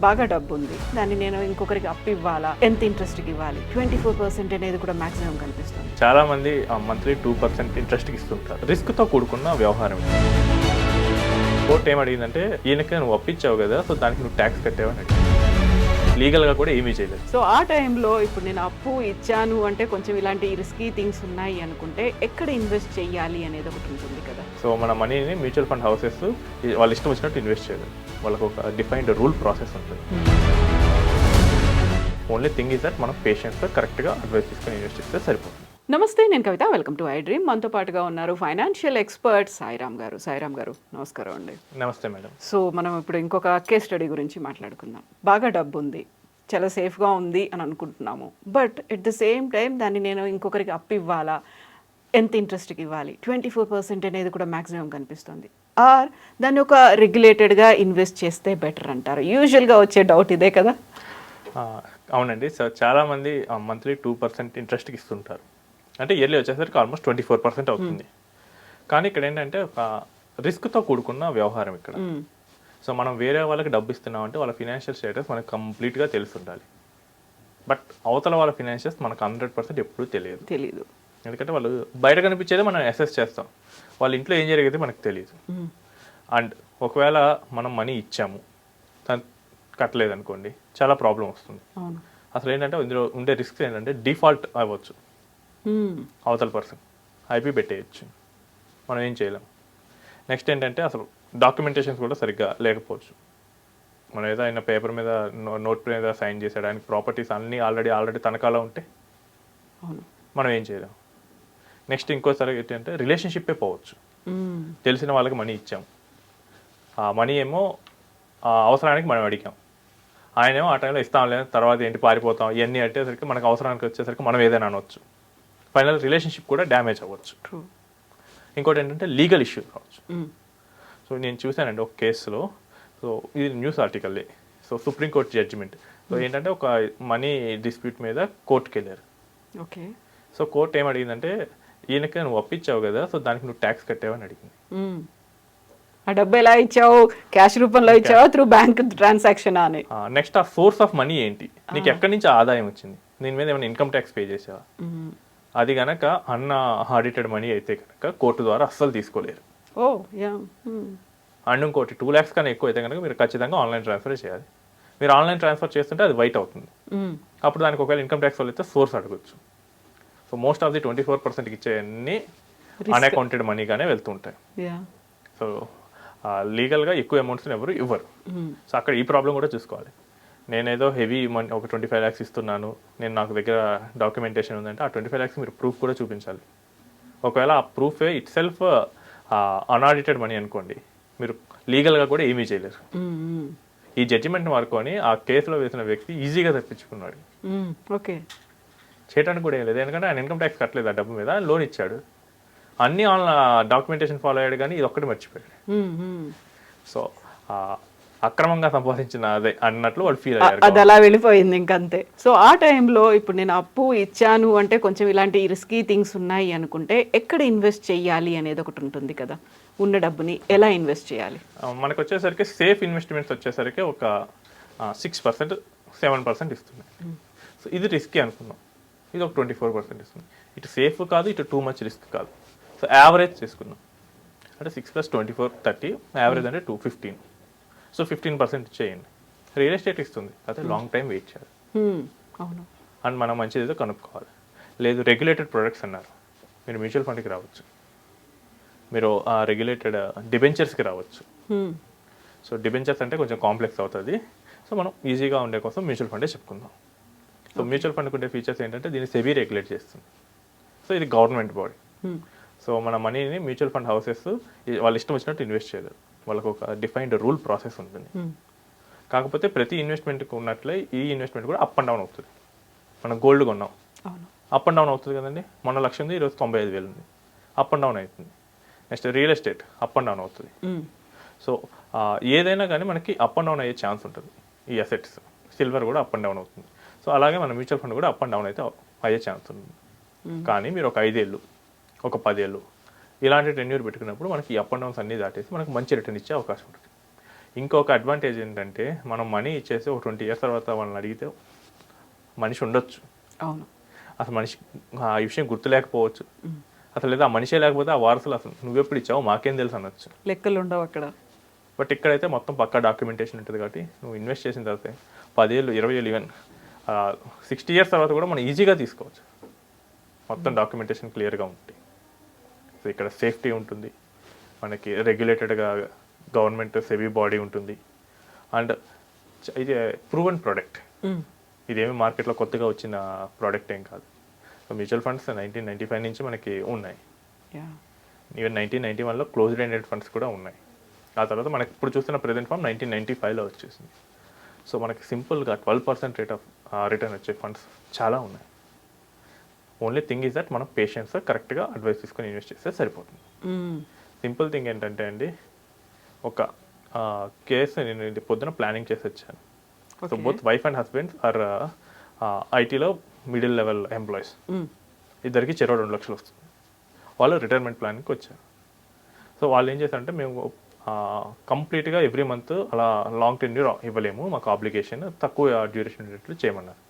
బాగా డబ్బు ఉంది, దాన్ని నేను ఇంకొకరికి అప్పు ఇవ్వాలా, ఎంత ఇంట్రెస్ట్కి ఇవ్వాలి, 24% అనేది కూడా మాక్సిమం కనిపిస్తుంది. చాలా మంది మంత్లీ 2% ఇంట్రెస్ట్కి ఇస్తుంటారు. రిస్క్తో కూడుకున్న వ్యవహారం. కోర్టు ఏమడిగిందంటే, ఈయనకి నువ్వు అప్పిచ్చావు కదా, సో దానికి నువ్వు ట్యాక్స్ కట్టావని అడిగింది. లీగల్గా కూడా ఏమీ చేయలేదు. సో ఆ టైంలో ఇప్పుడు నేను అప్పు ఇచ్చాను అంటే కొంచెం ఇలాంటి రిస్కీ థింగ్స్ ఉన్నాయి అనుకుంటే ఎక్కడ ఇన్వెస్ట్ చేయాలి అనేది ఒకటి ఉంటుంది కదా. సో మన మనీని మ్యూచువల్ ఫండ్ హౌసెస్ వాళ్ళ ఇష్టం వచ్చినట్టు ఇన్వెస్ట్ చేయలేదు. వాళ్ళకు ఒక డిఫైన్డ్ రూల్ ప్రాసెస్ ఉంటుంది. ఓన్లీ థింగ్ ఈజ్ దట్ మనం పేషెంట్స్తో కరెక్ట్గా అడ్వైస్ తీసుకొని ఇన్వెస్ట్ చేస్తే సరిపోతుంది. నమస్తే, నేను Kavitha. Welcome to I dream. మనతో పాటుగా ఉన్నారు ఫైనాన్షియల్ ఎక్స్పర్ట్ సాయిరామ్ గారు. సాయిరామ్ గారు, నమస్కారం అండి. నమస్తే మేడం. సో మనం ఇప్పుడు ఇంకొక కేస్ స్టడీ గురించి మాట్లాడుకుందాం. బాగా డబ్బు ఉంది, చాలా సేఫ్గా ఉంది అని అనుకుంటున్నాము, but at the same time దాన్ని నేను ఇంకొకరికి అప్పు ఇవ్వాలా, ఎంత ఇంట్రెస్ట్కి ఇవ్వాలి, 24% అనేది కూడా మ్యాక్సిమం కనిపిస్తుంది. ఆర్ దాన్ని ఒక రెగ్యులేటెడ్గా ఇన్వెస్ట్ చేస్తే బెటర్ అంటారు. యూజువల్గా వచ్చే డౌట్ ఇదే కదా. అవునండి. సో చాలామంది మంత్లీ 2% ఇంట్రెస్ట్కి ఇస్తుంటారు. అంటే ఇయర్లీ వచ్చేసరికి ఆల్మోస్ట్ 24% అవుతుంది. కానీ ఇక్కడ ఏంటంటే ఒక రిస్క్తో కూడుకున్న వ్యవహారం ఇక్కడ. సో మనం వేరే వాళ్ళకి డబ్బు ఇస్తున్నాం అంటే వాళ్ళ ఫినాన్షియల్ స్టేటస్ మనకు కంప్లీట్గా తెలుస్తుండాలి. బట్ అవతల వాళ్ళ ఫినాన్షియల్స్ మనకు 100% ఎప్పుడూ తెలియదు. ఎందుకంటే వాళ్ళు బయట కనిపించేదే మనం అసెస్ చేస్తాం. వాళ్ళ ఇంట్లో ఏం జరిగేది మనకు తెలియదు. అండ్ ఒకవేళ మనం మనీ ఇచ్చాము, తను కట్టలేదు అనుకోండి, చాలా ప్రాబ్లం వస్తుంది. అసలు ఏంటంటే ఇందులో ఉండే రిస్క్ ఏంటంటే డిఫాల్ట్ అవ్వచ్చు. అవతల పర్సన్ ఐపీ పెట్టేయచ్చు, మనం ఏం చేయలేం. నెక్స్ట్ ఏంటంటే అసలు డాక్యుమెంటేషన్స్ కూడా సరిగ్గా లేకపోవచ్చు. మనం ఏదో ఆయన పేపర్ మీద నోట్ మీద సైన్ చేసేయడానికి ప్రాపర్టీస్ అన్నీ ఆల్రెడీ తనఖాలో ఉంటే మనం ఏం చేయలేం. నెక్స్ట్ ఇంకోసారి ఏంటంటే రిలేషన్షిప్పే పోవచ్చు. తెలిసిన వాళ్ళకి మనీ ఇచ్చాం, ఆ మనీ ఏమో అవసరానికి మనం అడిగాం, ఆయనేమో ఆ టైంలో ఇస్తాం లేదు, తర్వాత ఏంటి పారిపోతాం, ఇవన్నీ అట్టేసరికి మనకు అవసరానికి వచ్చేసరికి మనం ఏదైనా అనవచ్చు. ఫైనల్ రిలేషన్షిప్ కూడా డ్యామేజ్ అవ్వచ్చు. ఇంకోటి ఏంటంటే లీగల్ ఇష్యూ కావచ్చు. సో నేను చూశానండి ఒక కేసులో. సో ఇది న్యూస్ ఆర్టికల్లే. So supreme court judgment. సో ఏంటంటే ఒక మనీ డిస్ప్యూట్ మీద కోర్టుకి వెళ్ళారు. ఓకే. సో కోర్టు ఏమడిగిందంటే, ఈయనకి నువ్వు అప్పిచ్చావు కదా, సో దానికి నువ్వు ట్యాక్స్ కట్టావని అడిగింది. ఆ డబ్బు ఎలా ఇచ్చావు? క్యాష్ రూపంలో ఇచ్చావా, త్రూ బ్యాంక్ ట్రాన్సాక్షన్ అని? నెక్స్ట్ ఆ సోర్స్ ఆఫ్ మనీ ఏంటి, నీకు ఎక్కడి నుంచి ఆదాయం వచ్చింది, దీని మీద ఏమైనా ఇన్కమ్ ట్యాక్స్ పే చేసావా? అది కనుక ఆడిటెడ్ మనీ అయితే కనుక కోర్టు ద్వారా అస్సలు తీసుకోలేరు. అండ్ ఇంకోటి 2 lakhs కన్నా ఎక్కువ అయితే కనుక మీరు ఖచ్చితంగా ఆన్లైన్ ట్రాన్స్ఫర్ చేయాలి. మీరు ఆన్లైన్ ట్రాన్స్ఫర్ చేస్తుంటే అది వైట్ అవుతుంది. అప్పుడు దానికి ఒకవేళ ఇన్కమ్ ట్యాక్స్ వాళ్ళు అయితే సోర్స్ అడగచ్చు. సో మోస్ట్ ఆఫ్ ది 24% ఇచ్చేవన్నీ అన్అకౌంటెడ్ మనీగానే వెళ్తుంటాయి. సో లీగల్గా ఎక్కువ అమౌంట్స్ని ఎవరు ఇవ్వరు. సో అక్కడ ఈ ప్రాబ్లం కూడా చూసుకోవాలి. నేనేదో హెవీ మనీ ఒక 25 lakhs ఇస్తున్నాను, నాకు దగ్గర డాక్యుమెంటేషన్ ఉందంటే ఆ 25 lakhs మీరు ప్రూఫ్ కూడా చూపించాలి. ఒకవేళ ఆ ప్రూఫే ఇట్ సెల్ఫ్ అన్ఆడిటెడ్ మనీ అనుకోండి, మీరు లీగల్గా కూడా ఏమీ చేయలేరు. ఈ జడ్జిమెంట్ని వాడుకొని ఆ కేసులో వేసిన వ్యక్తి ఈజీగా తప్పించుకున్నాడు. ఓకే. చేయడానికి కూడా ఏం లేదు, ఎందుకంటే ఆయన ఇన్కమ్ ట్యాక్స్ కట్టలేదు ఆ డబ్బు మీద, లోన్ ఇచ్చాడు, అన్ని డాక్యుమెంటేషన్ ఫాలో అయ్యాడు, కానీ ఇది ఒక్కటి మర్చిపోయాడు. సో అక్రమంగా సంపాదించిన అదే అన్నట్లు వాడు ఫీల్ అయ్యారు. అది అలా వెళ్ళిపోయింది ఇంకంతే. సో ఆ టైంలో ఇప్పుడు నేను అప్పు ఇచ్చాను అంటే కొంచెం ఇలాంటి రిస్కీ థింగ్స్ ఉన్నాయి అనుకుంటే ఎక్కడ ఇన్వెస్ట్ చేయాలి అనేది ఒకటి ఉంటుంది కదా. ఉన్న డబ్బుని ఎలా ఇన్వెస్ట్ చేయాలి? మనకు వచ్చేసరికి సేఫ్ ఇన్వెస్ట్మెంట్స్ వచ్చేసరికి ఒక 6%, 7% ఇస్తుంది. సో ఇది రిస్కీ అనుకున్నాం, ఇది ఒక 24% ఇస్తుంది. ఇటు సేఫ్ కాదు, ఇటు టూ మచ్ రిస్క్ కాదు. సో యావరేజ్ తీసుకున్నాం అంటే 6 + 24 30, యావరేజ్ అంటే 215. సో 15% చేయండి. రియల్ ఎస్టేట్ ఇస్తుంది, అదే లాంగ్ టైం వెయిట్ చేయాలి. అవును. అండ్ మనం మంచిది ఏదో కనుక్కోవాలి. లేదు రెగ్యులేటెడ్ ప్రొడక్ట్స్ అన్నారు, మీరు మ్యూచువల్ ఫండ్కి రావచ్చు, మీరు రెగ్యులేటెడ్ డిబెంచర్స్కి రావచ్చు. సో డిబెంచర్స్ అంటే కొంచెం కాంప్లెక్స్ అవుతుంది. సో మనం ఈజీగా ఉండే కోసం మ్యూచువల్ ఫండే చెప్పుకుందాం. సో మ్యూచువల్ ఫండ్కి ఉండే ఫీచర్స్ ఏంటంటే దీన్ని సెబీ రెగ్యులేట్ చేస్తుంది. సో ఇది గవర్నమెంట్ బాడీ. సో మన మనీని మ్యూచువల్ ఫండ్ హౌసెస్ వాళ్ళ ఇష్టం వచ్చినట్టు ఇన్వెస్ట్ చేయలేరు. వాళ్ళకు ఒక డిఫైన్డ్ రూల్ ప్రాసెస్ ఉంటుంది. కాకపోతే ప్రతి ఇన్వెస్ట్మెంట్కి ఉన్నట్లే ఈ ఇన్వెస్ట్మెంట్ కూడా అప్ అండ్ డౌన్ అవుతుంది. మనం గోల్డ్ కొన్నాం, అప్ అండ్ డౌన్ అవుతుంది కదండి. మొన్న 1,00,000 ఉంది, ఈరోజు 95,000 ఉంది, అప్ అండ్ డౌన్ అవుతుంది. Next real estate up and down అవుతుంది. సో ఏదైనా కానీ మనకి అప్ అండ్ డౌన్ అయ్యే ఛాన్స్ ఉంటుంది. ఈ అసెట్స్ సిల్వర్ కూడా అప్ అండ్ డౌన్ అవుతుంది. సో అలాగే మన మ్యూచువల్ ఫండ్ కూడా అప్ అండ్ డౌన్ అయితే అయ్యే ఛాన్స్ ఉంటుంది. కానీ మీరు ఒక 5 ఏళ్ళు, ఒక 10 ఏళ్ళు ఇలాంటి టెన్యూర్ పెట్టుకున్నప్పుడు మనకి అప్ అండ్ డౌన్స్ అన్నీ దాటేసి మనకు మంచి రిటర్న్ ఇచ్చే అవకాశం ఉంటుంది. ఇంకొక అడ్వాంటేజ్ ఏంటంటే మనం మనీ ఇచ్చేసి ఒక 20 years తర్వాత వాళ్ళని అడిగితే మనిషి ఉండొచ్చు, అవును. అసలు మనిషి ఆ విషయం గుర్తులేకపోవచ్చు, అసలు లేదా ఆ మనిషే లేకపోతే ఆ వారసులు అసలు నువ్వెప్పుడు ఇచ్చావు మాకేం తెలుసు అనొచ్చు. లెక్కలు ఉండవు అక్కడ. బట్ ఇక్కడైతే మొత్తం పక్కా డాక్యుమెంటేషన్ ఉంటుంది కాబట్టి నువ్వు ఇన్వెస్ట్ చేసిన తర్వాత 10 ఏళ్ళు 20 ఏళ్ళు ఈవెన్ 60 years తర్వాత కూడా మనం ఈజీగా తీసుకోవచ్చు, మొత్తం డాక్యుమెంటేషన్ క్లియర్గా ఉంటుంది. సో ఇక్కడ సేఫ్టీ ఉంటుంది, మనకి రెగ్యులేటెడ్గా గవర్నమెంట్ సెబీ బాడీ ఉంటుంది, అండ్ ఇది ప్రూవెన్ ప్రోడక్ట్, ఇదేమి మార్కెట్లో కొత్తగా వచ్చిన ప్రోడక్ట్ ఏం కాదు. సో మ్యూచువల్ ఫండ్స్ 1995 నుంచి మనకి ఉన్నాయి, ఈవెన్ 1991లో క్లోజ్డ్ ఎండెడ్ ఫండ్స్ కూడా ఉన్నాయి. ఆ తర్వాత మనకి ఇప్పుడు చూస్తున్న ప్రెజెంట్ ఫామ్ 1995లో వచ్చేసింది. సో మనకి సింపుల్గా 12% రేట్ ఆఫ్ రిటర్న్ వచ్చే ఫండ్స్ చాలా ఉన్నాయి. ఓన్లీ థింగ్ ఈజ్ దట్ మనం పేషెన్స్ కరెక్ట్గా అడ్వైస్ తీసుకొని ఇన్వెస్ట్ చేస్తే సరిపోతుంది. సింపుల్ థింగ్ ఏంటంటే అండి, ఒక కేసు నేను ఇది పొద్దున ప్లానింగ్ చేసి వచ్చాను. So both wife and husbands are ఐటీలో మిడిల్ లెవెల్ ఎంప్లాయీస్, ఇద్దరికి చెరో 2 లక్షలు వస్తుంది. వాళ్ళు రిటైర్మెంట్ ప్లాన్కి వచ్చారు. సో వాళ్ళు ఏం చేశారంటే, మేము కంప్లీట్గా ఎవ్రీ మంత్ అలా లాంగ్ టెన్యూర్ ఇవ్వలేము, మాకు ఆబ్లిగేషన్ తక్కువ డ్యూరేషన్ ఉండేట్లు చేయమన్నారు.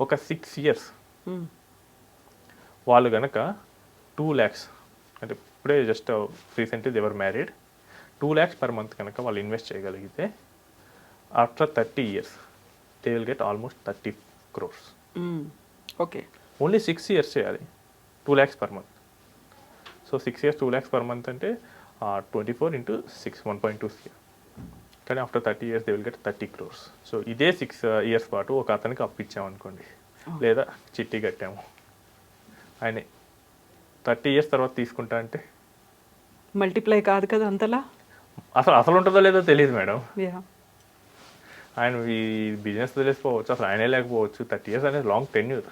ఒక 6 years వాళ్ళు కనుక 2 lakhs, అంటే ఇప్పుడే జస్ట్ రీసెంట్లీ దేవర్ మ్యారీడ్, 2 lakhs per month కనుక వాళ్ళు ఇన్వెస్ట్ చేయగలిగితే after 30 years they will get almost 30 crores. Okay, only 6 years చేయాలి, 2 lakhs per month. So 6 years 2 lakhs per month అంటే 24 into 6 1.2 crore. కానీ after 30 years they will get 30 crores. So ఇదే 6 years పాటు ఒక అతనికి అప్పిచ్చామనుకోండి, లేదా చిట్టి కట్టాము, ఆయన 30 years తర్వాత తీసుకుంటా అంటే మల్టిప్లై కాదు కదా అంతలా, అసలు ఉంటుందో లేదో తెలియదు మేడం. ఆయన ఈ బిజినెస్ తెలిసిపోవచ్చు, అసలు ఆయనే లేకపోవచ్చు. 30 years అనేది లాంగ్ టెన్యూర్,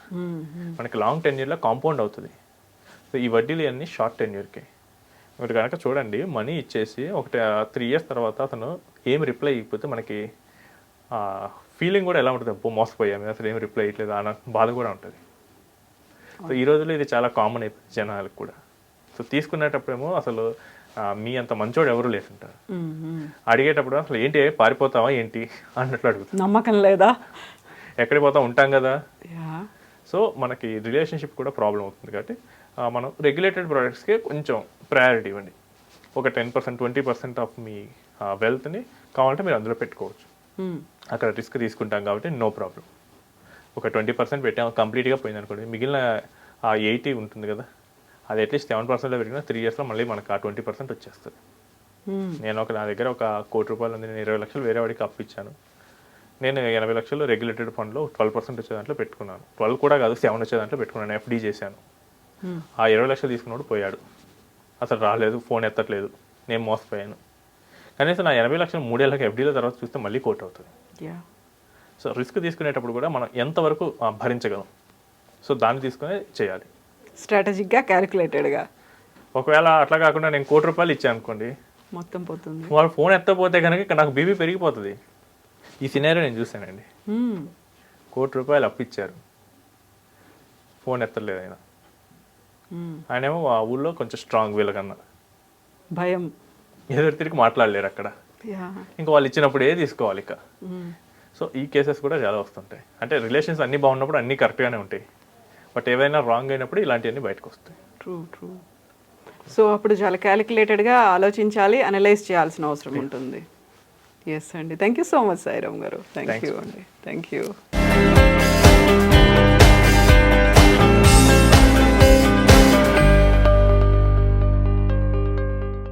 మనకి లాంగ్ టెన్యూర్లో కాంపౌండ్ అవుతుంది. సో ఈ వడ్డీలు అన్నీ షార్ట్ టెన్యూర్కి. మీరు కనుక చూడండి, మనీ ఇచ్చేసి ఒక 3 years తర్వాత అతను ఏం రిప్లై ఇవ్వకపోతే మనకి ఫీలింగ్ కూడా ఎలా ఉంటుంది, అబ్బో మోసపోయాము అసలు ఏం రిప్లై ఇవ్వట్లేదు అన్న బాధ కూడా ఉంటుంది. సో ఈ రోజుల్లో ఇది చాలా కామన్ అయిపోయింది జనాలకు కూడా. సో తీసుకునేటప్పుడేమో అసలు మీ అంత మంచోడు ఎవరు లేకుంటారు, అడిగేటప్పుడు అసలు ఏంటి పారిపోతావా ఏంటి అన్నట్లు అడుగుతారు. నమ్మకం లేదా, ఎక్కడికి పోతాం ఉంటాం కదా. సో మనకి రిలేషన్షిప్ కూడా ప్రాబ్లం అవుతుంది కాబట్టి మనం రెగ్యులేటెడ్ ప్రోడక్ట్స్కి కొంచెం ప్రయారిటీ ఇవ్వండి. ఒక 10% 20% ఆఫ్ మీ వెల్త్ని కావాలంటే మీరు అందులో పెట్టుకోవచ్చు. అక్కడ రిస్క్ తీసుకుంటాం కాబట్టి నో ప్రాబ్లం. ఒక 20% పెట్టాము, కంప్లీట్గా పోయింది అనుకోండి, మిగిలిన 80 ఉంటుంది కదా, అది అట్లీస్ట్ 7%లో పెరిగినా 3 yearsలో మళ్ళీ మనకు 20% వచ్చేస్తుంది. నేను నా దగ్గర ఒక 1 కోటి రూపాయలు ఉంది, నేను 20 లక్షలు వేరే వాడికి అప్పిచ్చాను. నేను 80 లక్షలు రెగ్యులేటెడ్ ఫండ్లో 12% వచ్చే దాంట్లో పెట్టుకున్నాను. 12 కూడా కాదు, 7 వచ్చే దాంట్లో పెట్టుకున్నాను, ఎఫ్డీ చేశాను. ఆ 20 లక్షలు తీసుకున్నాడు పోయాడు, అసలు రాలేదు, ఫోన్ ఎత్తట్లేదు, నేను మోసపోయాను. కనీసం నా 80 లక్షలు 3 ఏళ్ళకి ఎఫ్డీల తర్వాత చూస్తే మళ్ళీ కోట్ అవుతుంది. సో రిస్క్ తీసుకునేటప్పుడు కూడా మనం ఎంతవరకు భరించగలం, సో దాన్ని తీసుకునే చేయాలి, స్ట్రాటజిక్గా క్యాలిక్యులేటెడ్గా. ఒకవేళ అట్లా కాకుండా నేను 1 కోటి రూపాయలు ఇచ్చాను అనుకోండి, మొత్తం పోతుంది. వాళ్ళు ఫోన్ ఎత్తపోతే కనుక నాకు బీపీ పెరిగిపోతుంది. ఈ సినారియో నేను చూశానండి. 1 కోటి రూపాయలు అప్పిచ్చారు, ఫోన్ ఎత్తలేదు ఆయన. ఆయనేమో ఆ ఊళ్ళో కొంచెం స్ట్రాంగ్, వీళ్ళకన్నా భయం, ఎదురు తిరిగి మాట్లాడలేరు అక్కడ. ఇంకా వాళ్ళు ఇచ్చినప్పుడు తీసుకోవాలి ఇక. సో ఈ కేసెస్ కూడా చాలా వస్తుంటాయి. అంటే రిలేషన్స్ అన్నీ బాగున్నప్పుడు అన్నీ కరెక్ట్గానే ఉంటాయి, బట్ ఏవైనా రాంగ్ అయినప్పుడు ఇలాంటివన్నీ బయటకు వస్తాయి. ట్రూ. సో అప్పుడు చాలా క్యాలిక్యులేటెడ్గా ఆలోచించాలి, అనలైజ్ చేయాల్సిన అవసరం ఉంటుంది. ఎస్ అండి, thank you so much Sairam గారు. థ్యాంక్ యూ అండి, థ్యాంక్ యూ.